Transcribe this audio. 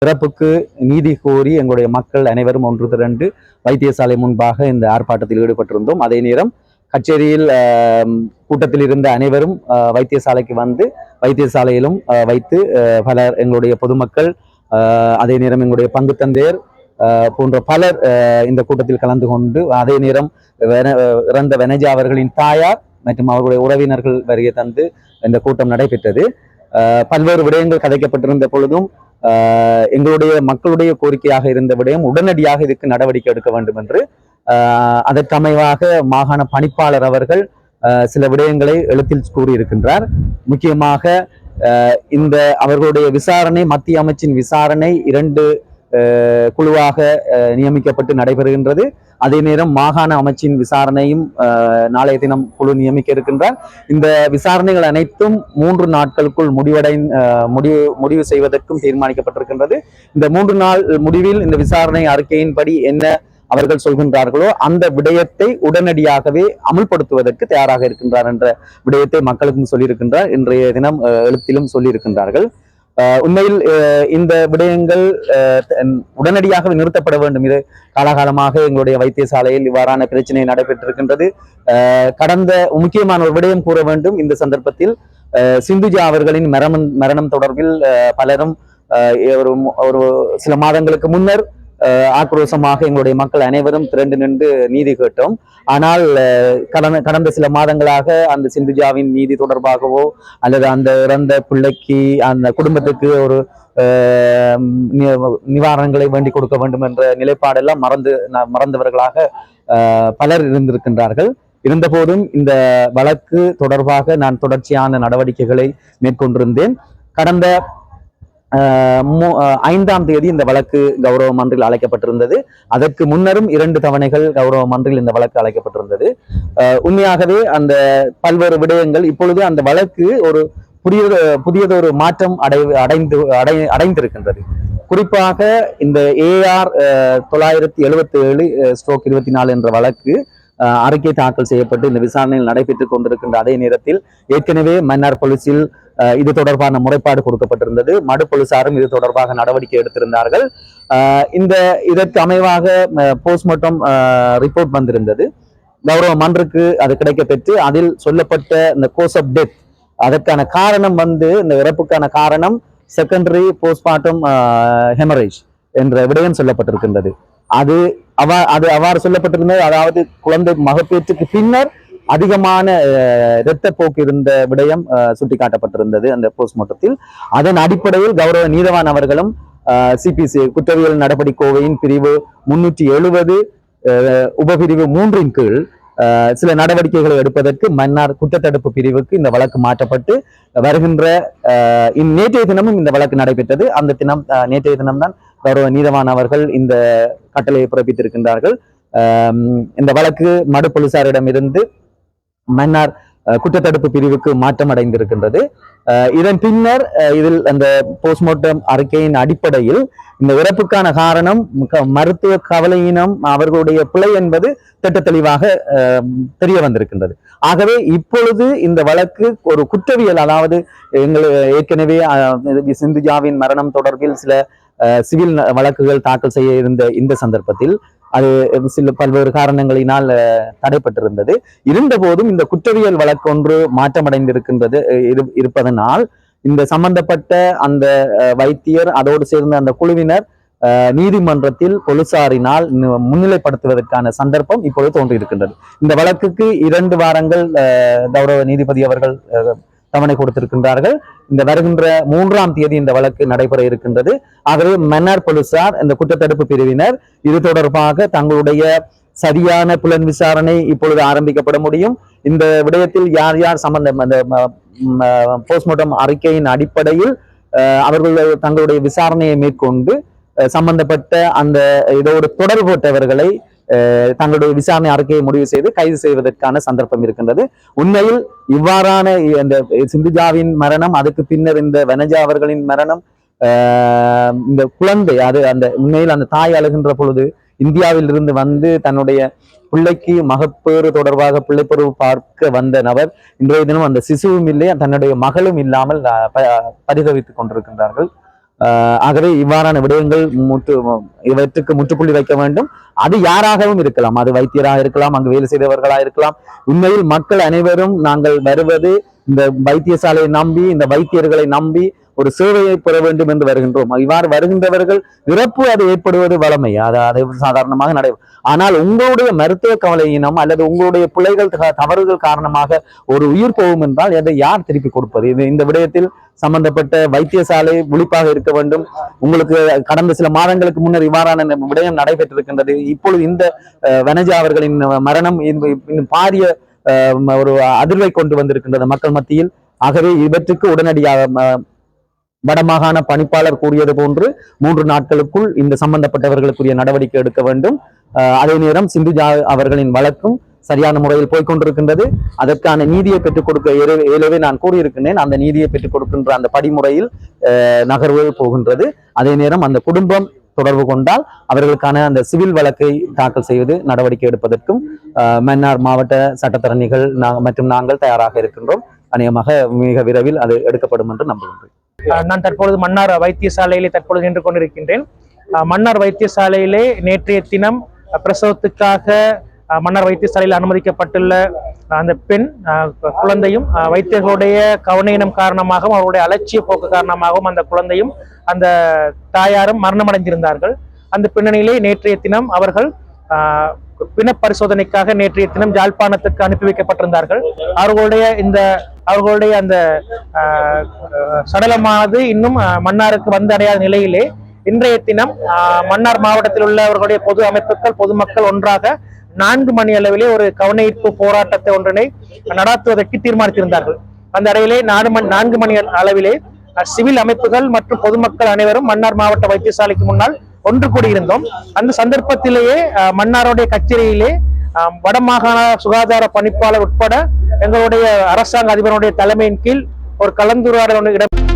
இறப்புக்கு நீதி கோரி எங்களுடைய மக்கள் அனைவரும் ஒன்று திரண்டு வைத்தியசாலை முன்பாக இந்த ஆர்ப்பாட்டத்தில் ஈடுபட்டிருந்தோம். அதே நேரம் கச்சேரியில் கூட்டத்தில் இருந்த அனைவரும் வைத்தியசாலைக்கு வந்து வைத்தியசாலையிலும் வைத்து பலர் எங்களுடைய பொதுமக்கள் அதே நேரம் எங்களுடைய பங்கு தந்தையர் போன்ற பலர் இந்த கூட்டத்தில் கலந்து கொண்டு அதே நேரம் இறந்த வெனஜா அவர்களின் தாயார் மற்றும் அவர்களுடைய உறவினர்கள் வருகை தந்து இந்த கூட்டம் நடைபெற்றது. பல்வேறு விடயங்கள் கதைக்கப்பட்டிருந்த பொழுதும் எங்களுடைய மக்களுடைய கோரிக்கையாக இருந்த விடயம் உடனடியாக இதுக்கு நடவடிக்கை எடுக்க வேண்டும் என்று அதற்கமைவாக மாகாண பணிப்பாளர் அவர்கள் சில விடயங்களை எழுத்தில் கூறியிருக்கின்றார். முக்கியமாக இந்த அவர்களுடைய விசாரணை மத்திய அமைச்சின் விசாரணை 2 குழுவாக நியமிக்கப்பட்டு நடைபெறுகின்றது. அதே நேரம் மாகாண அமைச்சின் விசாரணையும் நாளைய தினம் குழு நியமிக்க இருக்கின்றார். இந்த விசாரணைகள் அனைத்தும் 3 நாட்களுக்குள் முடிவு செய்வதற்கும் தீர்மானிக்கப்பட்டிருக்கின்றது. இந்த 3 நாள் முடிவில் இந்த விசாரணை அறிக்கையின்படி என்ன அவர்கள் சொல்கின்றார்களோ அந்த விடயத்தை உடனடியாகவே அமுல்படுத்துவதற்கு தயாராக இருக்கின்றார் என்ற விடயத்தை மக்களுக்கும் சொல்லியிருக்கின்றார். இன்றைய தினம் எழுத்திலும் சொல்லியிருக்கின்றார்கள். உண்மையில் இந்த விடயங்கள் உடனடியாக நிறுத்தப்பட வேண்டும். இது காலகாலமாக எங்களுடைய வைத்தியசாலையில் இவ்வாறான பிரச்சனை நடைபெற்றிருக்கின்றது. கடந்த முக்கியமான ஒரு விடயம் கூற வேண்டும். இந்த சந்தர்ப்பத்தில் சிந்துஜா அவர்களின் மரணம் தொடர்பில் பலரும் ஒரு சில மாதங்களுக்கு முன்னர் ஆக்ரோஷமாக எங்களுடைய மக்கள் அனைவரும் திரண்டு நின்று நீதி கேட்டோம். ஆனால் கடந்த சில மாதங்களாக அந்த சிந்துஜாவின் நீதி தொடர்பாகவோ அல்லது அந்த இறந்த பிள்ளைக்கு அந்த குடும்பத்துக்கு ஒரு நிவாரணங்களை வேண்டி கொடுக்க வேண்டும் என்ற நிலைப்பாடெல்லாம் மறந்தவர்களாக பலர் இருந்திருக்கின்றார்கள். இருந்தபோதும் இந்த வழக்கு தொடர்பாக நான் தொடர்ச்சியான நடவடிக்கைகளை மேற்கொண்டிருந்தேன். கடந்த 5ஆம் தேதி இந்த வழக்கு கௌரவ மன்றில் அழைக்கப்பட்டிருந்தது. அதற்கு முன்னரும் 2 தவணைகள் கௌரவ மன்றில் இந்த வழக்கு அழைக்கப்பட்டிருந்தது. உண்மையாகவே அந்த பல்வேறு விடயங்கள் இப்பொழுது அந்த வழக்கு ஒரு புதியதொரு மாற்றம் அடைந்திருக்கின்றது. குறிப்பாக இந்த AR 977/24 என்ற வழக்கு அறிக்கை தாக்கல் செய்யப்பட்டு இந்த விசாரணையில் நடைபெற்றுக் கொண்டிருக்கின்ற அதே நேரத்தில் ஏற்கனவே மன்னார் போலீசில் இது தொடர்பான முறைப்பாடு கொடுக்கப்பட்டிருந்தது. மடு போலீசாரும் இது தொடர்பாக நடவடிக்கை எடுத்திருந்தார்கள். இதற்கு அமைவாக போஸ்ட்மார்ட்டம் ரிப்போர்ட் வந்திருந்தது. கௌரவ மன்றுக்கு அது கிடைக்க பெற்று அதில் சொல்லப்பட்ட இந்த கோஸ் ஆஃப் டெத் அதற்கான காரணம் இந்த இறப்புக்கான காரணம் செகண்டரி போஸ்ட்மார்ட்டம் ஹெமரேஜ் என்ற விடயம் சொல்லப்பட்டிருக்கின்றது. அது அவ்வாறு சொல்லப்பட்டிருந்தது. அதாவது குழந்தை மகப்பேற்றுக்கு பின்னர் அதிகமான இரத்தப்போக்கு இருந்த விடயம் சுட்டிக்காட்டப்பட்டிருந்தது அந்த போஸ்ட்மார்ட்டத்தில். அதன் அடிப்படையில் கௌரவ நீதவான் அவர்களும் CPC குற்றவியல் நடவடிக்கையின் பிரிவு 370 உபபிரிவு 3 கீழ் சில நடவடிக்கைகளை எடுப்பதற்கு மன்னார் குற்றத்தடுப்பு பிரிவுக்கு இந்த வழக்கு மாற்றப்பட்டு வருகின்ற நேற்றைய தினமும் இந்த வழக்கு நடைபெற்றது. அந்த தினம் நேற்றைய தினம்தான் கௌரவ நீதவான் அவர்கள் இந்த கட்டளையை பிறப்பித்திருக்கின்றார்கள். இந்த வழக்கு மடு போலீசாரிடம் இருந்து மன்னார் குற்றத்தடுப்பு பிரிவுக்கு மாற்றம் அடைந்திருக்கின்றது. இதன் பின்னர் இதில் அந்த போஸ்ட்மார்ட்டம் அறிக்கையின் அடிப்படையில் இந்த இறப்புக்கான காரணம் மருத்துவ கவலையினம் அவர்களுடைய பிழை என்பது திட்ட தெளிவாக தெரிய வந்திருக்கின்றது. ஆகவே இப்பொழுது இந்த வழக்கு ஒரு குற்றவியல், அதாவது ஏற்கனவே சிந்துஜாவின் மரணம் தொடர்பில் சில சிவில் வழக்குகள் தாக்கல் செய்ய இருந்த இந்த சந்தர்ப்பத்தில் அது சில பல்வேறு காரணங்களினால் தடைப்பட்டிருந்தது. இருந்த போதும் இந்த குற்றவியல் வழக்கு ஒன்று மாற்றமடைந்திருக்கின்றது இருப்பதனால் இந்த சம்பந்தப்பட்ட அந்த வைத்தியர் அதோடு சேர்ந்த அந்த குழுவினர் நீதிமன்றத்தில் போலீசாரினால் முன்னிலைப்படுத்துவதற்கான சந்தர்ப்பம் இப்பொழுது தோன்றியிருக்கின்றது. இந்த வழக்குக்கு 2 வாரங்கள் கௌரவ நீதிபதி அவர்கள் தவணை கொடுத்திருக்கின்றார்கள். இந்த வருகின்ற 3ஆம் தேதி இந்த வழக்கு நடைபெற இருக்கின்றது. ஆகவே மன்னார் போலீசார் இந்த குற்றத்தடுப்பு பிரிவினர் இது தொடர்பாக தங்களுடைய சரியான புலன் விசாரணை இப்பொழுது ஆரம்பிக்கப்பட முடியும். இந்த விடயத்தில் யார் யார் சம்பந்தம் அந்த போஸ்ட்மார்ட்டம் அறிக்கையின் அடிப்படையில் அவர்கள் தங்களுடைய விசாரணையை மேற்கொண்டு சம்பந்தப்பட்ட அந்த இதோடு தொடர்புபட்டவர்களை தங்களுடைய விசாரணை அறிக்கையை முடிவு செய்து கைது செய்வதற்கான சந்தர்ப்பம் இருக்கின்றது. உண்மையில் இவ்வாறான இந்த சிந்துஜாவின் மரணம், அதுக்கு பின்னர் இந்த வெனஜா அவர்களின் மரணம், இந்த குழந்தை அந்த உண்மையில் அந்த தாய் அழுகின்ற பொழுது இந்தியாவில் இருந்து வந்து தன்னுடைய பிள்ளைக்கு மகப்பேறு தொடர்பாக பிள்ளைப்பருவ பார்க்க வந்த நபர் இன்றைய தினம் அந்த சிசுவும் இல்லை, தன்னுடைய மகளும் இல்லாமல் பரிதவித்துக் கொண்டிருக்கின்றார்கள். ஆகவே இவ்வாறான விடயங்கள் இவற்றுக்கு முற்றுப்புள்ளி வைக்க வேண்டும். அது யாராகவும் இருக்கலாம், அது வைத்தியராக இருக்கலாம், அங்கு வேலை செய்தவர்களாக இருக்கலாம். உண்மையில் மக்கள் அனைவரும் நாங்கள் வருவது இந்த வைத்தியசாலையை நம்பி, இந்த வைத்தியர்களை நம்பி ஒரு சேவையை பெற வேண்டும் என்று வருகின்றோம். இவ்வாறு வருகின்றவர்கள் இறப்பு அது ஏற்படுவது வளமை, அது சாதாரணமாக நடைபெறும். ஆனால் உங்களுடைய மருத்துவ கவலையினம் அல்லது உங்களுடைய பிள்ளைகள் தவறுகள் காரணமாக ஒரு உயிர் போகும் என்றால் அதை யார் திருப்பி கொடுப்பது? இந்த விடயத்தில் சம்பந்தப்பட்ட வைத்தியசாலை விழிப்பாக இருக்க வேண்டும். உங்களுக்கு கடந்த சில மாதங்களுக்கு முன்னர் இவ்வாறான விடயம் நடைபெற்றிருக்கின்றது. இப்பொழுது இந்த வனஜா அவர்களின் மரணம் பாரிய ஒரு அதிர்வை கொண்டு வந்திருக்கின்றது மக்கள் மத்தியில். ஆகவே இவற்றுக்கு உடனடியாக வடமாகாண பணிப்பாளர் கூறியது போன்று 3 நாட்களுக்குள் இந்த சம்பந்தப்பட்டவர்களுக்குரிய நடவடிக்கை எடுக்க வேண்டும். அதே நேரம் சிந்துஜா அவர்களின் வழக்கும் சரியான முறையில் போய்கொண்டிருக்கின்றது. அதற்கான நீதியை பெற்றுக் கொடுக்க ஏலவே நான் கூறியிருக்கின்றேன். அந்த நீதியை பெற்றுக் கொடுக்கின்ற அந்த படிமுறையில் நகர்வு போகின்றது. அதே நேரம் அந்த குடும்பம் தொடர்பு கொண்டால் அவர்களுக்கான அந்த சிவில் வழக்கை தாக்கல் செய்வது நடவடிக்கை எடுப்பதற்கும் மன்னார் மாவட்ட சட்டத்தரணிகள் மற்றும் நாங்கள் தயாராக இருக்கின்றோம். அநேகமாக மிக விரைவில் அது எடுக்கப்படும் என்று நம்புகின்றேன். நான் தற்பொழுது மன்னார் வைத்தியசாலையிலே தற்பொழுது நின்று கொண்டிருக்கின்றேன். மன்னார் வைத்தியசாலையிலே நேற்றைய தினம் பிரசவத்துக்காக மன்னார் வைத்தியசாலையில் அனுமதிக்கப்பட்டுள்ள அந்த பெண் குழந்தையும் வைத்தியர்களுடைய கவனயினம் காரணமாகவும் அவருடைய அலட்சிய போக்கு காரணமாகவும் அந்த குழந்தையும் அந்த தாயாரும் மரணமடைந்திருந்தார்கள். அந்த பின்னணியிலே நேற்றைய தினம் அவர்கள் பிண பரிசோதனைக்காக நேற்றைய தினம் யாழ்ப்பாணத்துக்கு அனுப்பி வைக்கப்பட்டிருந்தார்கள். அவர்களுடைய அந்த சடலமானது இன்னும் மன்னாருக்கு வந்து அடையாத நிலையிலே இன்றைய தினம் மன்னார் மாவட்டத்தில் உள்ள அவர்களுடைய பொது அமைப்புகள் பொதுமக்கள் ஒன்றாக 4 மணி அளவிலே ஒரு கவனஈர்ப்பு போராட்டத்தை ஒன்றினை நடாத்துவதற்கு தீர்மானித்திருந்தார்கள். அந்த அறையிலே 4 மணி அளவிலே சிவில் அமைப்புகள் மற்றும் பொதுமக்கள் அனைவரும் மன்னார் மாவட்ட வைத்தியசாலைக்கு முன்னால் ஒன்று கூடியிருந்தோம். அந்த சந்தர்ப்பத்திலேயே மன்னாருடைய கச்சேரியிலே வடமாகாண சுகாதார பணிப்பாளர் உட்பட எங்களுடைய அரசாங்க அதிபருடைய தலைமையின் கீழ் ஒரு கலந்துரையாடல் இடம்